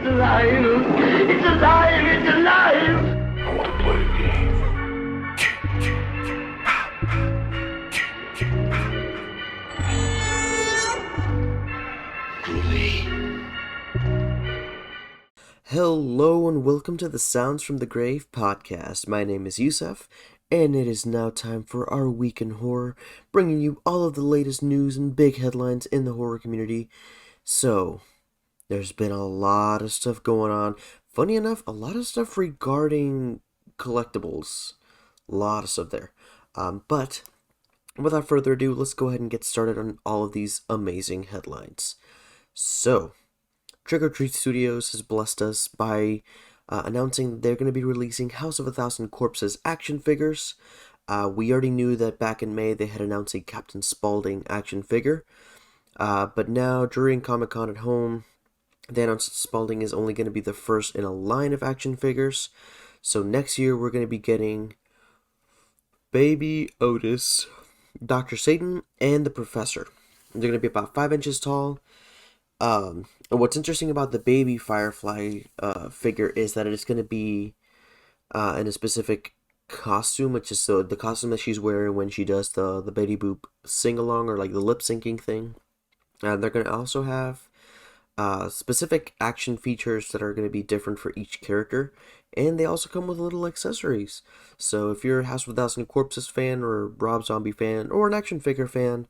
alive! It's alive! It's alive! I want to play a game. Groovy. Hello and welcome to the Sounds from the Grave podcast. My name is Yussef, and it is now time for our Week in Horror, bringing you all of the latest news and big headlines in the horror community. So, there's been a lot of stuff going on. Funny enough, a lot of stuff regarding collectibles. A lot of stuff there. But, without further ado, let's go ahead and get started on all of these amazing headlines. So, Trick or Treat Studios has blessed us by announcing they're going to be releasing House of a Thousand Corpses action figures. We already knew that back in May they had announced a Captain Spaulding action figure. But now, during Comic-Con at home, they announced that Spaulding is only going to be the first in a line of action figures. So next year we're going to be getting Baby Otis, Dr. Satan, and the Professor. They're going to be about 5 inches tall. And what's interesting about the baby Firefly figure is that it is going to be in a specific costume, which is the costume that she's wearing when she does the Betty Boop sing-along, or like the lip-syncing thing. And they're going to also have specific action features that are going to be different for each character. And they also come with little accessories. So if you're a House of a Thousand Corpses fan, or a Rob Zombie fan, or an action figure fan,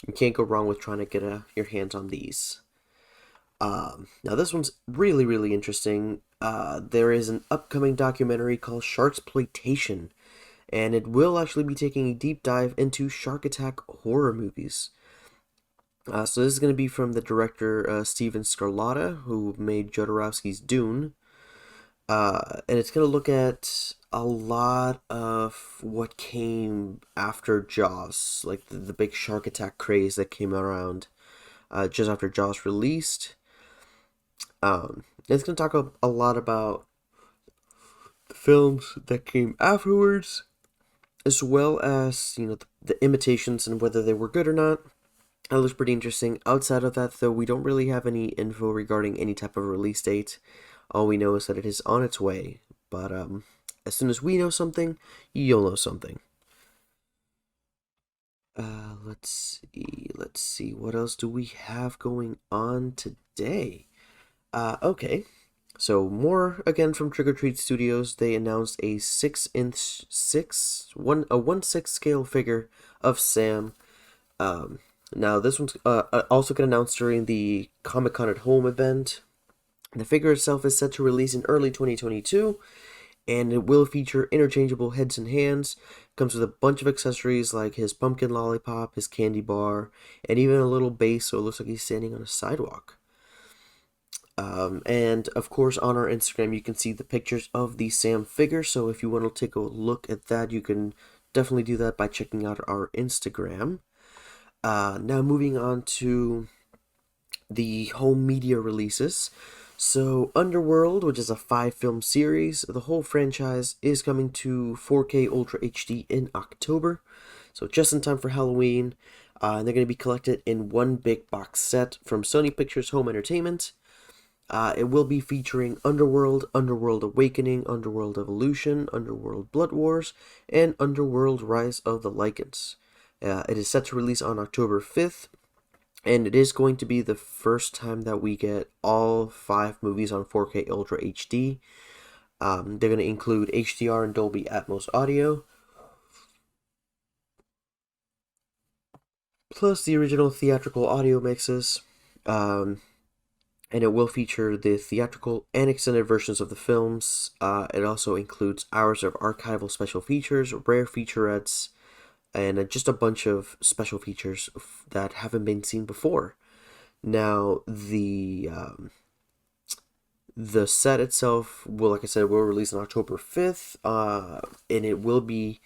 you can't go wrong with trying to get your hands on these. Now this one's really, really interesting. There is an upcoming documentary called Sharksploitation, and it will actually be taking a deep dive into Shark Attack horror movies. So this is going to be from the director Steven Scarlatta, who made Jodorowsky's Dune. And it's going to look at a lot of what came after Jaws, like the big Shark Attack craze that came around just after Jaws released. It's going to talk a lot about the films that came afterwards, as well as, the imitations and whether they were good or not. That looks pretty interesting. Outside of that, though, we don't really have any info regarding any type of release date. All we know is that it is on its way. But as soon as we know something, you'll know something. Let's see. What else do we have going on today? Okay. So more again from Trick or Treat Studios. They announced a 1/6 scale figure of Sam. Now this one's also got announced during the Comic-Con at Home event. The figure itself is set to release in early 2022, and it will feature interchangeable heads and hands. Comes with a bunch of accessories like his pumpkin lollipop, his candy bar, and even a little base, so it looks like he's standing on a sidewalk. And of course on our Instagram you can see the pictures of the Sam figure, so if you want to take a look at that, you can definitely do that by checking out our Instagram. Now moving on to the home media releases. So Underworld, which is a 5-film series, the whole franchise is coming to 4K Ultra HD in October, so just in time for Halloween. And they're going to be collected in one big box set from Sony Pictures Home Entertainment. It will be featuring Underworld, Underworld Awakening, Underworld Evolution, Underworld Blood Wars, and Underworld Rise of the Lycans. It is set to release on October 5th, and it is going to be the first time that we get all 5 movies on 4K Ultra HD. They're going to include HDR and Dolby Atmos audio, plus the original theatrical audio mixes. And it will feature the theatrical and extended versions of the films. It also includes hours of archival special features, rare featurettes, and just a bunch of special features that haven't been seen before. Now, the set itself will, like I said, will release on October 5th, and it will be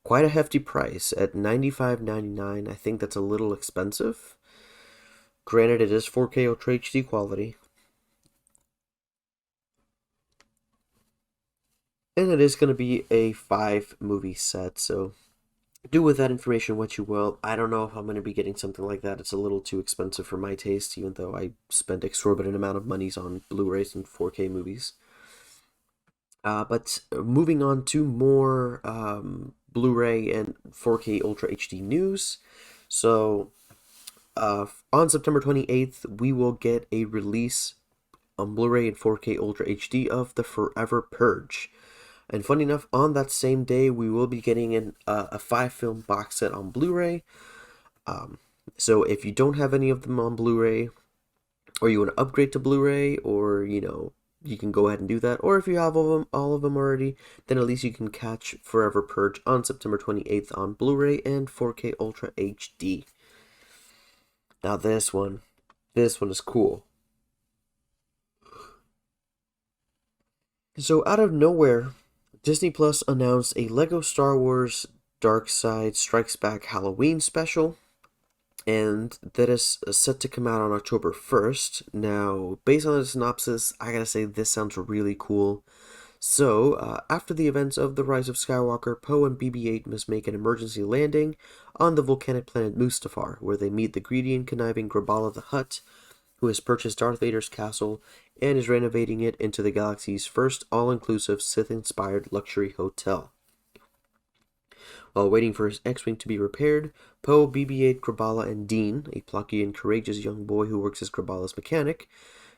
quite a hefty price at $95.99. I think that's a little expensive. Granted, it is 4K Ultra HD quality. And it is going to be a 5-movie set, so do with that information what you will. I don't know if I'm going to be getting something like that. It's a little too expensive for my taste, even though I spend exorbitant amount of monies on Blu-rays and 4K movies. But moving on to more Blu-ray and 4K Ultra HD news. So on September 28th, we will get a release on Blu-ray and 4K Ultra HD of The Forever Purge. And funny enough, on that same day, we will be getting a 5-film box set on Blu-ray. So if you don't have any of them on Blu-ray, or you want to upgrade to Blu-ray, or you can go ahead and do that. Or if you have all of them already, then at least you can catch Forever Purge on September 28th on Blu-ray and 4K Ultra HD. Now this one is cool. So out of nowhere, Disney Plus announced a Lego Star Wars Dark Side Strikes Back Halloween special, and that is set to come out on October 1st. Now, based on the synopsis, I gotta say this sounds really cool. So, after the events of The Rise of Skywalker, Poe and BB-8 must make an emergency landing on the volcanic planet Mustafar, where they meet the greedy and conniving Graballa the Hutt, who has purchased Darth Vader's castle and is renovating it into the galaxy's first all-inclusive Sith-inspired luxury hotel. While waiting for his X-Wing to be repaired, Poe, BB-8, Graballa, and Dean, a plucky and courageous young boy who works as Graballa's mechanic,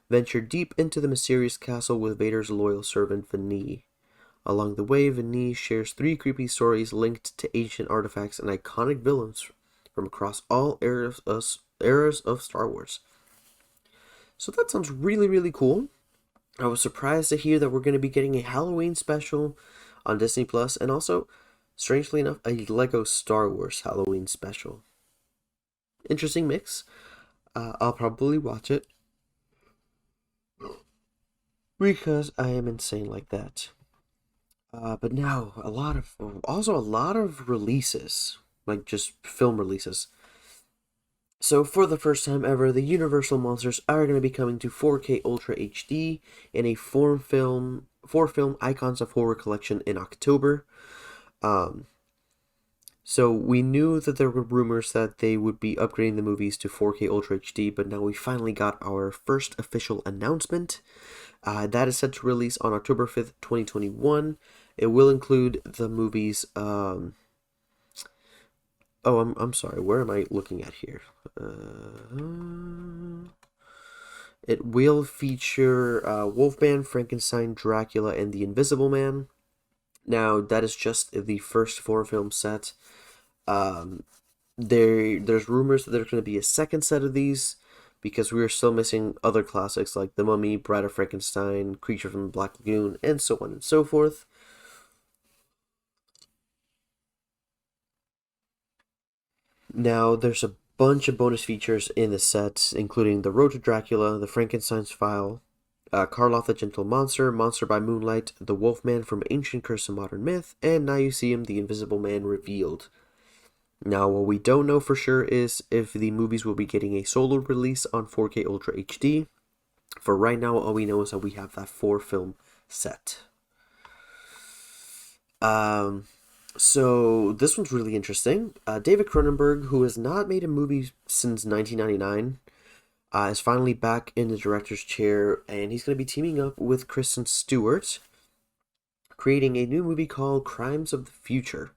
venture deep into the mysterious castle with Vader's loyal servant Vinny. Along the way, Vinny shares 3 creepy stories linked to ancient artifacts and iconic villains from across all eras of Star Wars. So that sounds really, really cool. I was surprised to hear that we're going to be getting a Halloween special on Disney Plus, and also, strangely enough, a Lego Star Wars Halloween special. Interesting mix. I'll probably watch it because I am insane like that. But now a lot of releases, like just film releases. So for the first time ever, the Universal monsters are going to be coming to 4K Ultra HD in a 4-film Icons of Horror collection in October. So we knew that there were rumors that they would be upgrading the movies to 4K Ultra HD, but now we finally got our first official announcement. That is set to release on October 5th, 2021. It will include the movies. I'm sorry. Where am I looking at here? It will feature Wolfman, Frankenstein, Dracula, and the Invisible Man. Now, that is just the first 4-film set. There's rumors that there's going to be a second set of these, because we are still missing other classics like The Mummy, Bride of Frankenstein, Creature from the Black Lagoon, and so on and so forth. Now, there's a bunch of bonus features in the set, including The Road to Dracula, The Frankenstein's File, Karloff the Gentle Monster, Monster by Moonlight, The Wolfman from Ancient Curse and Modern Myth, and Now You See Him, The Invisible Man Revealed. Now, what we don't know for sure is if the movies will be getting a solo release on 4K Ultra HD. For right now, all we know is that we have that 4-film set. So this one's really interesting. David Cronenberg, who has not made a movie since 1999, is finally back in the director's chair, and he's going to be teaming up with Kristen Stewart, creating a new movie called Crimes of the Future,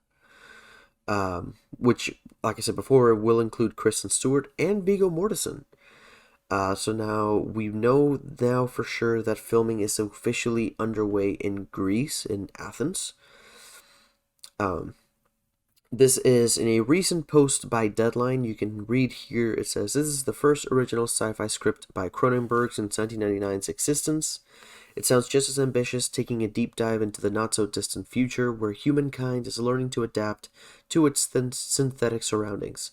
which, like I said before, will include Kristen Stewart and Viggo Mortensen. So now we know for sure that filming is officially underway in Greece, in Athens. This is in a recent post by Deadline. You can read here. It says, "This is the first original sci-fi script by Cronenberg since 1999's existence. It sounds just as ambitious, taking a deep dive into the not-so-distant future where humankind is learning to adapt to its synthetic surroundings.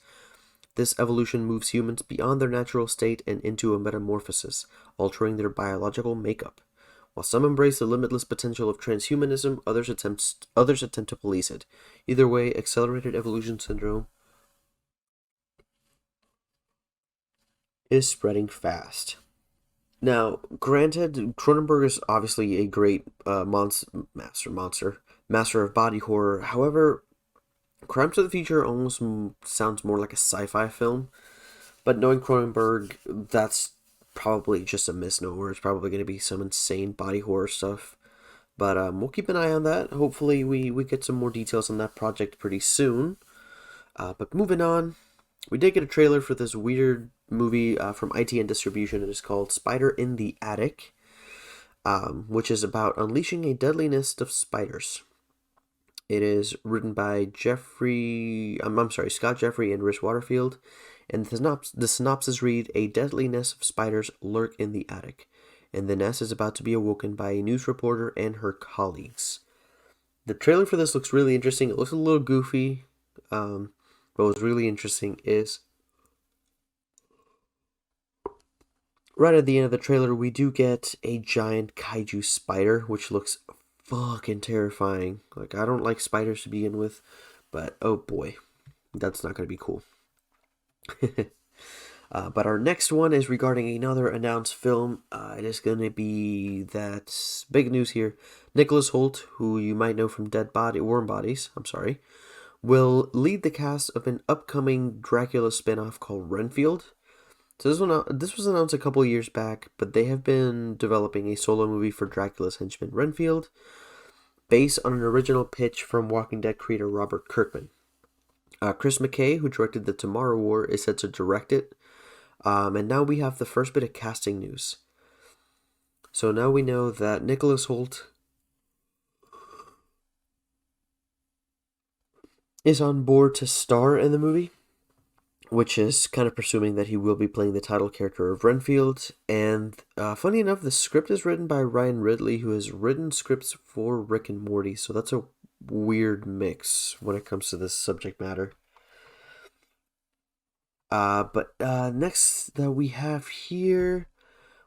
This evolution moves humans beyond their natural state and into a metamorphosis, altering their biological makeup. While some embrace the limitless potential of transhumanism, others attempt to police it. Either way, accelerated evolution syndrome is spreading fast." Now, granted, Cronenberg is obviously a great master of body horror. However, Crimes of the Future almost sounds more like a sci-fi film, but knowing Cronenberg, that's probably just a misnomer. It's probably going to be some insane body horror stuff. But we'll keep an eye on that. Hopefully, we get some more details on that project pretty soon. But moving on, we did get a trailer for this weird movie from ITN Distribution. It is called Spider in the Attic, which is about unleashing a deadly nest of spiders. It is written by Scott Jeffrey and Rich Waterfield, and the synopsis read: A deadly nest of spiders lurk in the attic, and the nest is about to be awoken by a news reporter and her colleagues. The trailer for this looks really interesting. It looks a little goofy, but what's really interesting is right at the end of the trailer, we do get a giant kaiju spider, which looks fucking terrifying. Like, I don't like spiders to begin with, but oh boy, that's not going to be cool. But our next one is regarding another announced film. It is going to be that big news here. Nicholas Hoult, who you might know from Warm Bodies, will lead the cast of an upcoming Dracula spinoff called Renfield. So this was announced a couple years back, but they have been developing a solo movie for Dracula's henchman Renfield, based on an original pitch from Walking Dead creator Robert Kirkman. Chris McKay, who directed The Tomorrow War, is set to direct it. And now we have the first bit of casting news. So now we know that Nicholas Hoult is on board to star in the movie, which is kind of presuming that he will be playing the title character of Renfield. And funny enough, the script is written by Ryan Ridley, who has written scripts for Rick and Morty. So that's a weird mix when it comes to this subject matter. But next that we have here,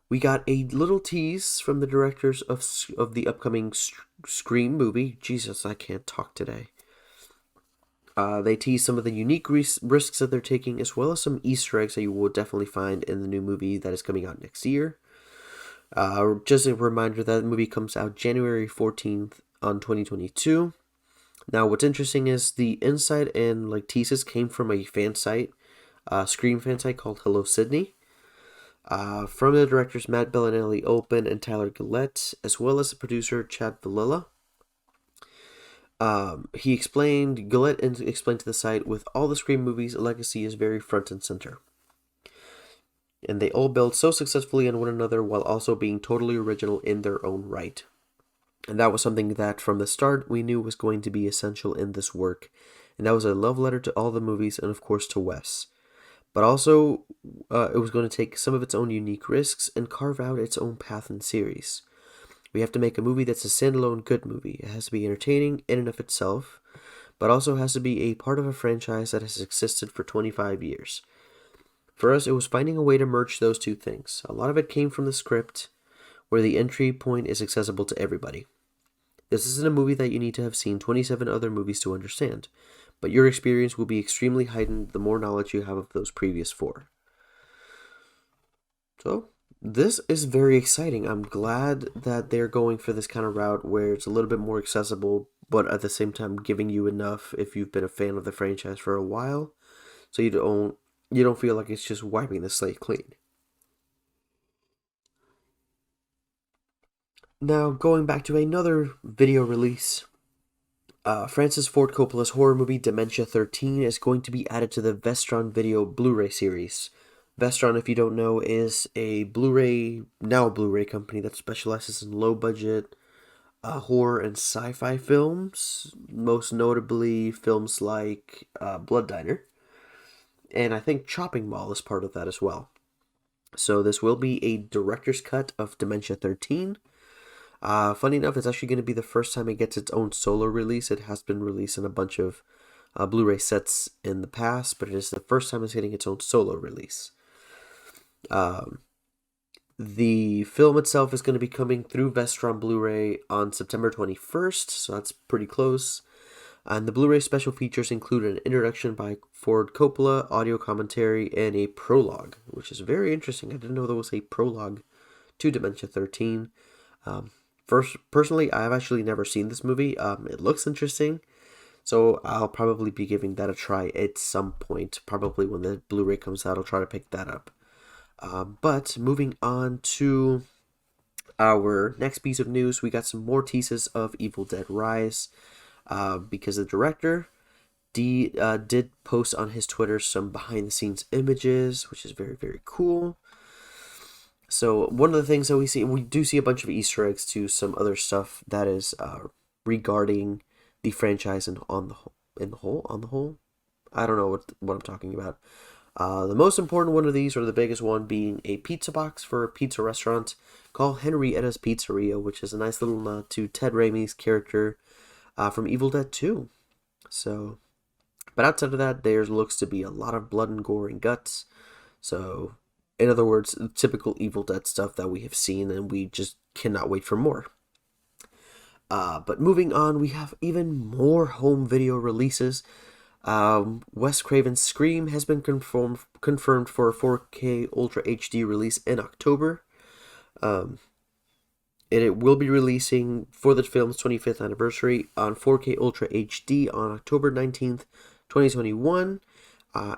we got a little tease from the directors of the upcoming Scream movie. Jesus, I can't talk today. They tease some of the unique risks that they're taking, as well as some Easter eggs that you will definitely find in the new movie that is coming out next year. Just a reminder that the movie comes out January 14th on 2022. Now, what's interesting is the insight and teases came from a fan site, Scream fan site called Hello Sydney. From the directors Matt Bellinelli Open and Tyler Gillette, as well as the producer Chad Villella. Gillette explained to the site, with all the Scream movies, legacy is very front and center. And they all build so successfully on one another while also being totally original in their own right. And that was something that from the start we knew was going to be essential in this work. And that was a love letter to all the movies and of course to Wes. But also, it was going to take some of its own unique risks and carve out its own path and series. We have to make a movie that's a standalone good movie. It has to be entertaining in and of itself, but also has to be a part of a franchise that has existed for 25 years. For us, it was finding a way to merge those two things. A lot of it came from the script, where the entry point is accessible to everybody. This isn't a movie that you need to have seen 27 other movies to understand, but your experience will be extremely heightened the more knowledge you have of those previous 4. So, this is very exciting. I'm glad that they're going for this kind of route where it's a little bit more accessible, but at the same time giving you enough if you've been a fan of the franchise for a while, so you don't feel like it's just wiping the slate clean. Now, going back to another video release, Francis Ford Coppola's horror movie Dementia 13 is going to be added to the Vestron Video Blu-ray series. Vestron, if you don't know, is a Blu-ray company that specializes in low-budget horror and sci-fi films, most notably films like Blood Diner, and I think Chopping Mall is part of that as well. So this will be a director's cut of Dementia 13. Funny enough, it's actually going to be the first time it gets its own solo release. It has been released in a bunch of Blu-ray sets in the past, but it is the first time it's getting its own solo release. The film itself is going to be coming through Vestron Blu-ray on September 21st, so that's pretty close. And the Blu-ray special features include an introduction by Ford Coppola, audio commentary, and a prologue, which is very interesting. I didn't know there was a prologue to Dementia 13. Personally, I've actually never seen this movie. It looks interesting, So I'll probably be giving that a try at some point. Probably when the Blu-ray comes out, I'll try to pick that up. But moving on to our next piece of news, we got some more teases of Evil Dead Rise. Because the director did post on his Twitter some behind-the-scenes images, which is very, very cool. So one of the things that we do see a bunch of Easter eggs to some other stuff that is regarding the franchise and on the whole. I don't know what I'm talking about. The most important one of these, or the biggest one, being a pizza box for a pizza restaurant called Henrietta's Pizzeria, which is a nice little nod to Ted Raimi's character from Evil Dead 2. So, but outside of that, there looks to be a lot of blood and gore and guts. So, in other words, typical Evil Dead stuff that we have seen, and we just cannot wait for more. But moving on, we have even more home video releases. Wes Craven's Scream has been confirmed for a 4K Ultra HD release in October. It will be releasing for the film's 25th anniversary on 4K Ultra HD on October 19th, 2021.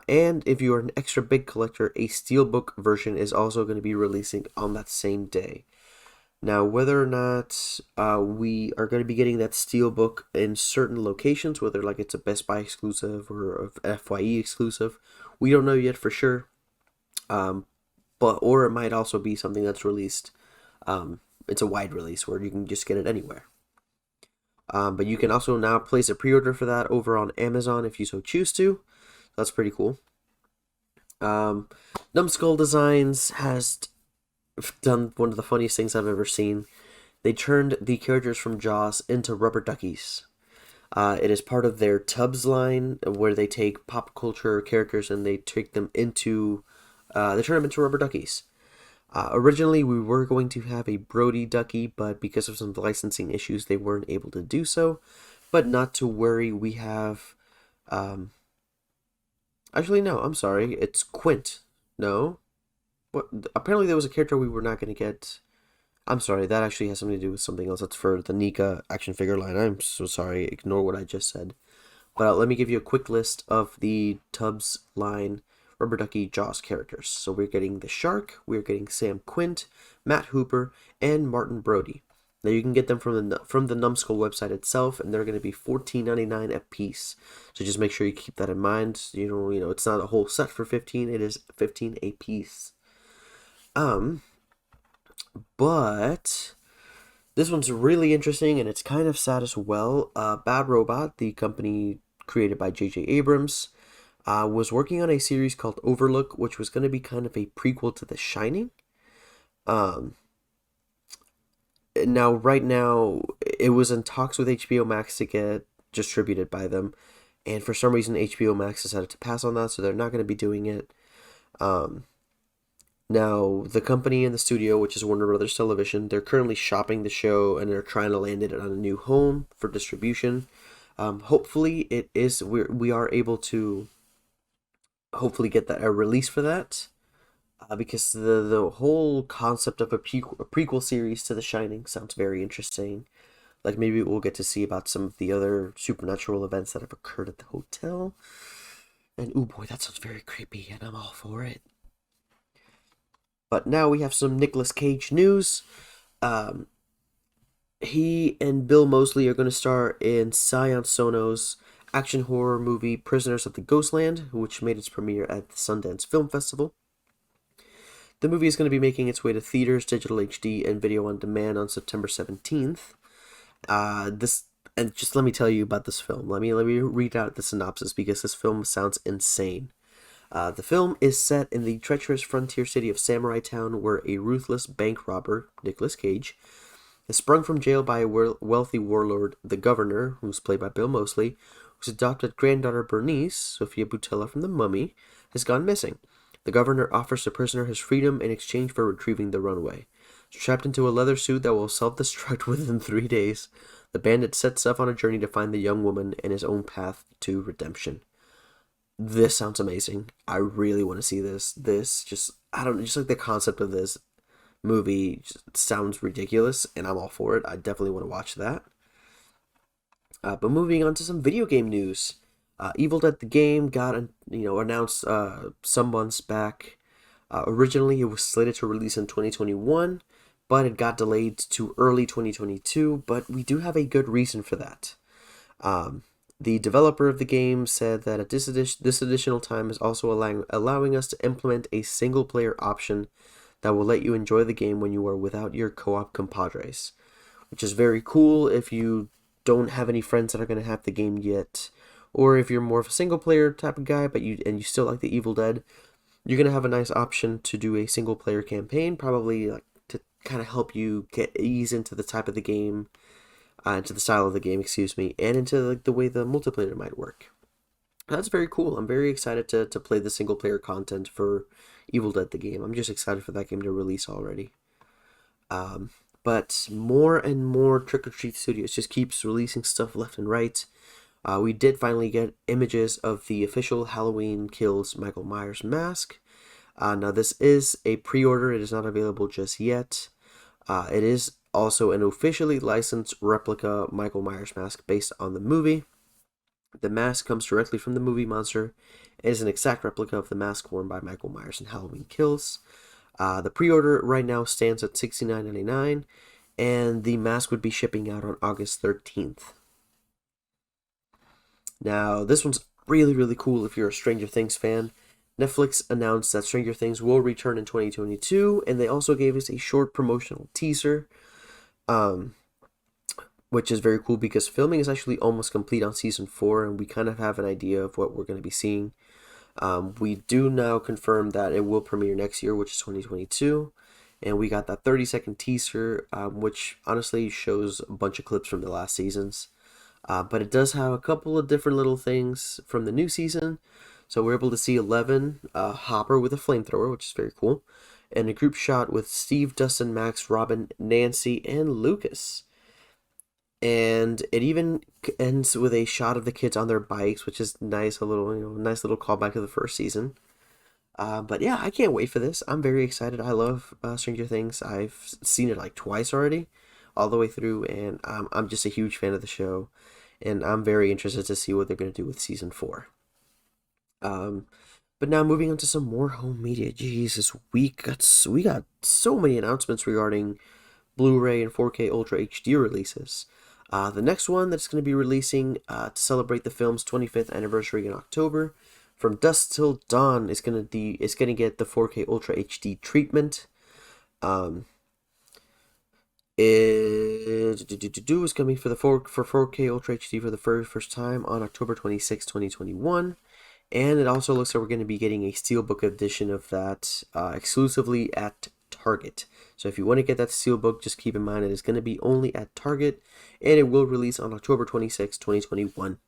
And if you are an extra big collector, a steelbook version is also going to be releasing on that same day. Now, whether or not we are going to be getting that steelbook in certain locations, whether like it's a Best Buy exclusive or a FYE exclusive, we don't know yet for sure. Or it might also be something that's released. It's a wide release where you can just get it anywhere. But you can also now place a pre-order for that over on Amazon if you so choose to. That's pretty cool. Numbskull Designs has done one of the funniest things I've ever seen. They turned the characters from Jaws into rubber duckies. It is part of their Tubs line, where they take pop culture characters and they take them into, they turn them into rubber duckies. Originally, we were going to have a Brody ducky, but because of some licensing issues, they weren't able to do so. But not to worry, we have, actually, no, I'm sorry, it's Quint. No? What? Apparently there was a character we were not going to get. I'm sorry, that actually has something to do with something else. That's for the Nika action figure line. I'm so sorry, ignore what I just said. But let me give you a quick list of the Tubbs line Rubber Ducky Jaws characters. So we're getting the Shark, we're getting Sam Quint, Matt Hooper, and Martin Brody. Now you can get them from the Numbskull website itself, and they're going to be $14.99 a piece. So just make sure you keep that in mind. You know, it's not a whole set for $15. It is $15 a piece. But this one's really interesting, and it's kind of sad as well. Bad Robot, the company created by J.J. Abrams, was working on a series called Overlook, which was going to be kind of a prequel to The Shining. Now, right now, it was in talks with HBO Max to get distributed by them, and for some reason, HBO Max decided to pass on that, so they're not going to be doing it. Now, the company and the studio, which is Warner Brothers Television, they're currently shopping the show, and they're trying to land it on a new home for distribution. Hopefully, we are able to hopefully get a release for that, because the whole concept of a prequel series to The Shining sounds very interesting. Like, maybe we'll get to see about some of the other supernatural events that have occurred at the hotel. And, oh boy, that sounds very creepy, and I'm all for it. But now we have some Nicolas Cage news. He and Bill Moseley are going to star in Sion Sono's action horror movie Prisoners of the Ghostland, which made its premiere at the Sundance Film Festival. The movie is going to be making its way to theaters, digital HD, and video on demand on September 17th. And just let me tell you about this film. Let me read out the synopsis, because this film sounds insane. The film is set in the treacherous frontier city of Samurai Town, where a ruthless bank robber, Nicolas Cage, is sprung from jail by a wealthy warlord, the Governor, who's played by Bill Moseley, whose adopted granddaughter Bernice, Sophia Boutella from The Mummy, has gone missing. The Governor offers the prisoner his freedom in exchange for retrieving the runaway. Strapped into a leather suit that will self-destruct within 3 days, the bandit sets off on a journey to find the young woman and his own path to redemption. This sounds amazing. I really want to see this. Just like the concept of this movie just sounds ridiculous, and I'm all for it. I definitely want to watch that. But moving on to some video game news. Evil Dead the game got announced some months back. Originally, it was slated to release in 2021, but it got delayed to early 2022. But we do have a good reason for that. The developer of the game said that at this additional time is also allowing us to implement a single player option that will let you enjoy the game when you are without your co-op compadres, which is very cool if you don't have any friends that are going to have the game yet, or if you're more of a single player type of guy but you still like the Evil Dead. You're going to have a nice option to do a single player campaign, probably like to kind of help you ease into the type of the game, into the style of the game, excuse me, and into like the way the multiplayer might work. That's very cool. I'm very excited to play the single player content for Evil Dead the game. I'm just excited for that game to release already. But more and more Trick or Treat Studios just keeps releasing stuff left and right. We did finally get images of the official Halloween Kills Michael Myers mask. Now this is a pre-order. It is not available just yet. It is also an officially licensed replica Michael Myers mask based on the movie. The mask comes directly from the movie monster. It is an exact replica of the mask worn by Michael Myers in Halloween Kills. The pre-order right now stands at $69.99, and the mask would be shipping out on August 13th. Now, this one's really, really cool if you're a Stranger Things fan. Netflix announced that Stranger Things will return in 2022, and they also gave us a short promotional teaser, which is very cool because filming is actually almost complete on season 4, and we kind of have an idea of what we're going to be seeing. We do now confirm that it will premiere next year, which is 2022, and we got that 30-second teaser, which honestly shows a bunch of clips from the last seasons. But it does have a couple of different little things from the new season. So we're able to see Eleven, Hopper with a flamethrower, which is very cool, and a group shot with Steve, Dustin, Max, Robin, Nancy, and Lucas. And it even ends with a shot of the kids on their bikes, which is nice, nice little callback to the first season. But yeah, I can't wait for this. I'm very excited. I love Stranger Things. I've seen it like twice already, all the way through, and I'm just a huge fan of the show, and I'm very interested to see what they're going to do with season 4. But now moving on to some more home media. Jesus, we got so many announcements regarding Blu-ray and 4K Ultra HD releases. The next one that's going to be releasing to celebrate the film's 25th anniversary in October, From Dusk Till Dawn, is going to get the 4K Ultra HD treatment. It is coming for 4K Ultra HD for the first time on October 26, 2021. And it also looks like we're going to be getting a Steelbook edition of that exclusively at Target. So if you want to get that Steelbook, just keep in mind it is going to be only at Target, and it will release on October 26, 2021.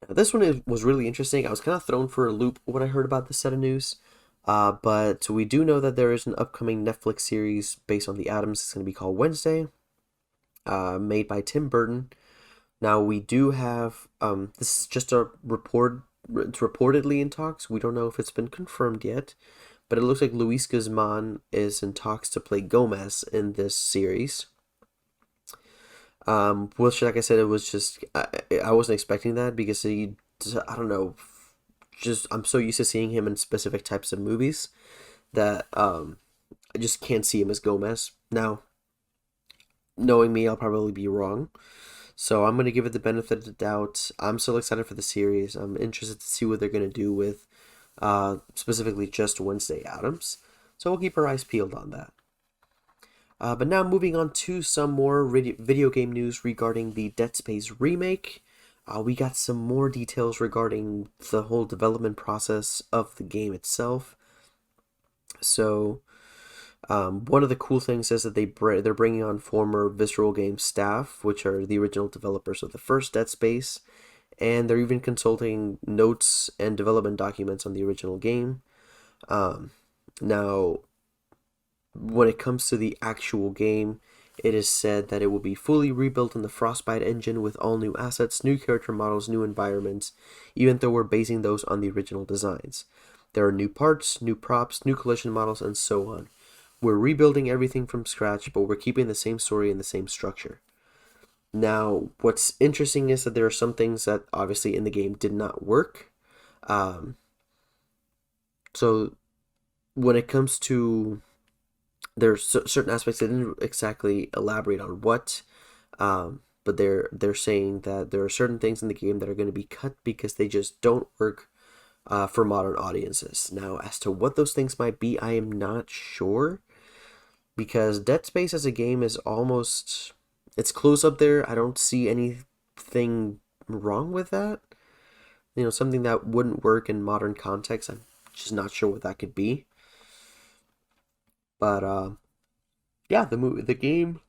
Now, this one was really interesting. I was kind of thrown for a loop when I heard about this set of news. But we do know that there is an upcoming Netflix series based on the Addams. It's going to be called Wednesday, made by Tim Burton. Now, we do have, this is just a report, it's reportedly in talks. We don't know if it's been confirmed yet, but it looks like Luis Guzman is in talks to play Gomez in this series. Which, like I said, it was just, I wasn't expecting that because I don't know, I'm so used to seeing him in specific types of movies that, I just can't see him as Gomez. Now, knowing me, I'll probably be wrong. So I'm going to give it the benefit of the doubt. I'm still excited for the series. I'm interested to see what they're going to do with specifically just Wednesday Addams. So we'll keep our eyes peeled on that. But now moving on to some more video game news regarding the Dead Space remake. We got some more details regarding the whole development process of the game itself. So one of the cool things is that they're bringing on former Visceral Games staff, which are the original developers of the first Dead Space, and they're even consulting notes and development documents on the original game. Now, when it comes to the actual game, it is said that it will be fully rebuilt in the Frostbite engine with all new assets, new character models, new environments, even though we're basing those on the original designs. There are new parts, new props, new collision models, and so on. We're rebuilding everything from scratch, but we're keeping the same story and the same structure. Now, what's interesting is that there are some things that obviously in the game did not work. Um, so when it comes to there's certain aspects they didn't exactly elaborate on what, but they're saying that there are certain things in the game that are going to be cut because they just don't work for modern audiences. Now, as to what those things might be, I am not sure because Dead Space as a game is almost it's close up there. I don't see anything wrong with that. Something that wouldn't work in modern context. I'm just not sure what that could be. But yeah, the game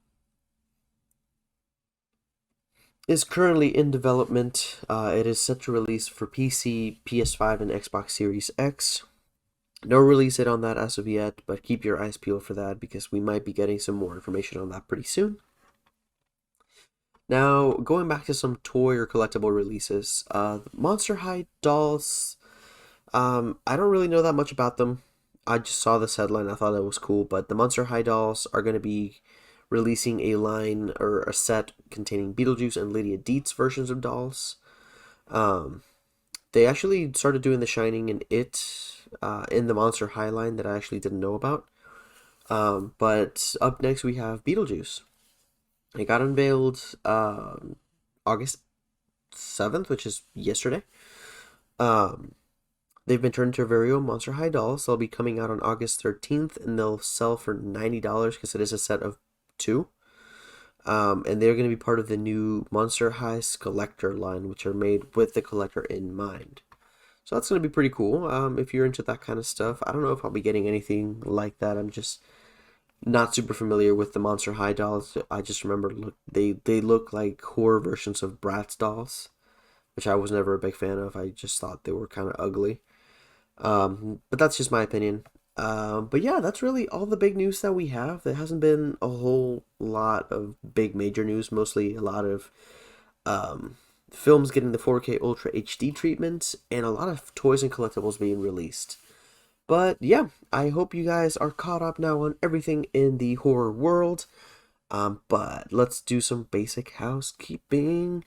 is currently in development. It is set to release for PC, PS5, and Xbox Series X. No release date on that as of yet, but keep your eyes peeled for that because we might be getting some more information on that pretty soon. Now, going back to some toy or collectible releases, Monster High dolls. I don't really know that much about them. I just saw this headline. I thought it was cool, but the Monster High dolls are going to be releasing a line or a set containing Beetlejuice and Lydia Dietz versions of dolls. Um, they actually started doing The Shining and It in the Monster High line that I actually didn't know about. But up next we have Beetlejuice. It got unveiled August 7th, which is yesterday. They've been turned into a very own Monster High dolls. They'll be coming out on August 13th, and they'll sell for $90 because it is a set of two. And they're going to be part of the new Monster High's Collector line, which are made with the collector in mind. So that's going to be pretty cool if you're into that kind of stuff. I don't know if I'll be getting anything like that. I'm just not super familiar with the Monster High dolls. I just remember they look like horror versions of Bratz dolls, which I was never a big fan of. I just thought they were kind of ugly. But that's just my opinion. But yeah, that's really all the big news that we have. There hasn't been a whole lot of big major news, mostly a lot of films getting the 4K Ultra HD treatment, and a lot of toys and collectibles being released. But yeah, I hope you guys are caught up now on everything in the horror world. But let's do some basic housekeeping.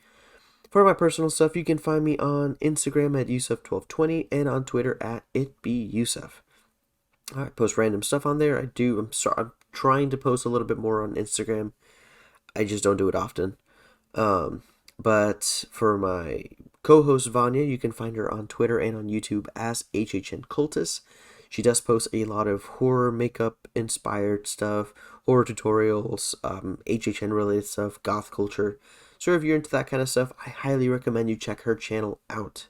For my personal stuff, you can find me on Instagram at Yussef1220 and on Twitter at itbeyusef. I post random stuff on there. I'm trying to post a little bit more on Instagram. I just don't do it often. But for my co-host Vanya, you can find her on Twitter and on YouTube as HHN Cultist. She does post a lot of horror makeup inspired stuff, horror tutorials, HHN related stuff, goth culture. So if you're into that kind of stuff, I highly recommend you check her channel out.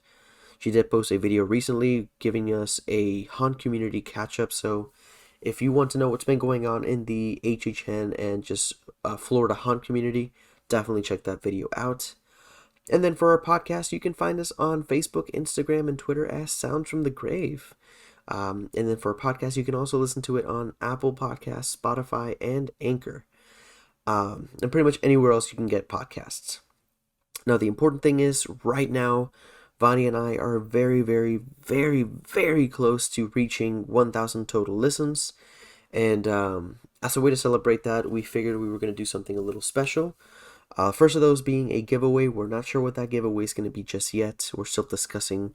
She did post a video recently giving us a haunt community catch-up, so if you want to know what's been going on in the HHN and just Florida haunt community, definitely check that video out. And then for our podcast, you can find us on Facebook, Instagram, and Twitter as Sounds from the Grave. And then for our podcast, you can also listen to it on Apple Podcasts, Spotify, and Anchor. And pretty much anywhere else you can get podcasts. Now, the important thing is, right now, Vani and I are very, very, very, very close to reaching 1,000 total listens. And as a way to celebrate that, we figured we were going to do something a little special. First of those being a giveaway. We're not sure what that giveaway is going to be just yet. We're still discussing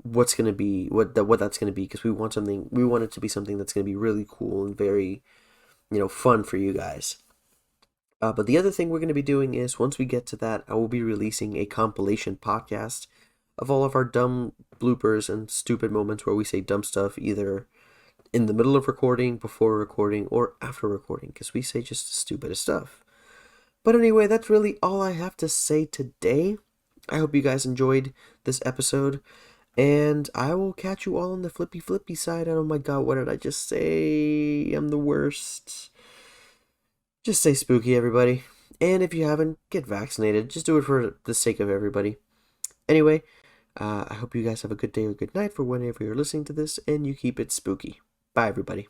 what's going to be, what that's going to be, because we want it to be something that's going to be really cool and very, fun for you guys. But the other thing we're going to be doing is, once we get to that, I will be releasing a compilation podcast of all of our dumb bloopers and stupid moments where we say dumb stuff either in the middle of recording, before recording, or after recording, because we say just the stupidest stuff. But anyway, that's really all I have to say today. I hope you guys enjoyed this episode, and I will catch you all on the flippy side. Oh my god, what did I just say? I'm the worst. Just stay spooky, everybody. And if you haven't, get vaccinated. Just do it for the sake of everybody. Anyway, I hope you guys have a good day or good night for whenever you're listening to this, and you keep it spooky. Bye, everybody.